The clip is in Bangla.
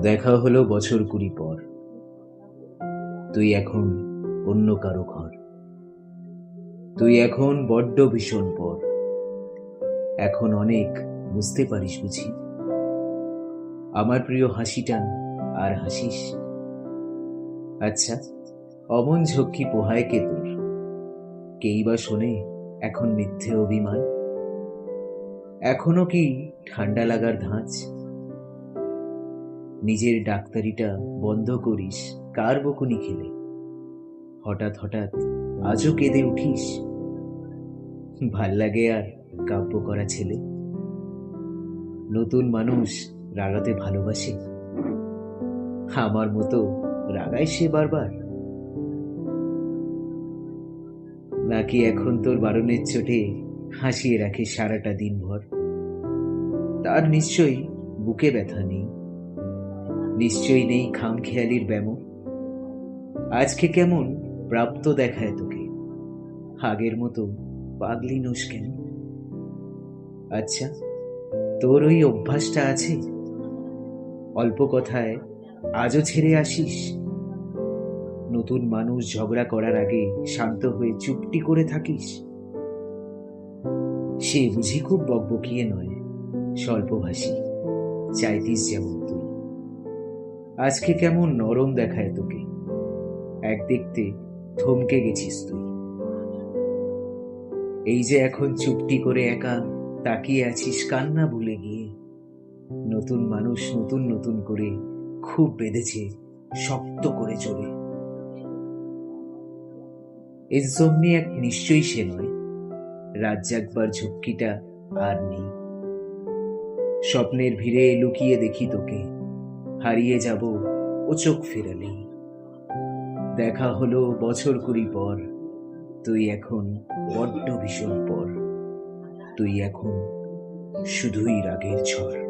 দেখা হলো বছর 20 পর। তুই এখন অন্য কারো ঘর। তুই এখন বড্ড ভীষণ পর। এখন অনেক বুঝতে পারিস বুঝি। আমার প্রিয় হাসিটা আর হাসিস। আচ্ছা, অমন ঝক্কি পোহায় কে তোর? কেই বা শোনে এখন মিথ্যে অভিমান? এখনো কি ঠান্ডা লাগার ধাঁচ? নিজের ডাক্তারিটা বন্ধ করিস কার বকুনি খেলে? হঠাৎ হঠাৎ আজও কেঁদে উঠিস। ভাল লাগে আর কাব্য করা ছেলে? নতুন মানুষ রাগাতে ভালোবাসে? আমার মতো রাগায় সে বারবার? নাকি এখন তোর বারণের চোটে হাসিয়ে রাখে সারাটা দিনভর? তার নিশ্চয়ই বুকে ব্যথা নেই, নিশ্চয়ই নেই খামখেয়ালির ব্যামো। আজকে কেমন প্রাপ্ত দেখায় তোকে, আগের মতো পাগলি নোস কেন? আচ্ছা, তোর ওই অভ্যাসটা আছে, অল্প কথায় আজও ছেড়ে আসিস। নতুন মানুষ ঝগড়া করার আগে শান্ত হয়ে চুপটি করে থাকিস। সে বুঝি খুব বকবকিয়ে নয়, স্বল্পভাষী, চাইতিস যেমন তুই। আজকে কেমন নরম দেখায় তোকে, এক দেখতে থমকে গেছিস তুই। এই যে এখন চুপটি করে একা তাকিয়ে আছিস কান্না ভুলে গিয়ে। নতুন মানুষ নতুন নতুন করে খুব বেঁধেছে শক্ত করে চলে। ইনসমনিয়াক নিশ্চয়ই সে নয়, রাত জাগবার ঝক্কিটা আর নেই। স্বপ্নের ভিড়ে লুকিয়ে দেখি তোকে, হারিয়ে যাব ও চোখ ফেরালেই। দেখা হলো বছর 20 পর। তুই এখন বড্ড ভীষণ পর। তুই এখন শুধুই রাগের ঝড়।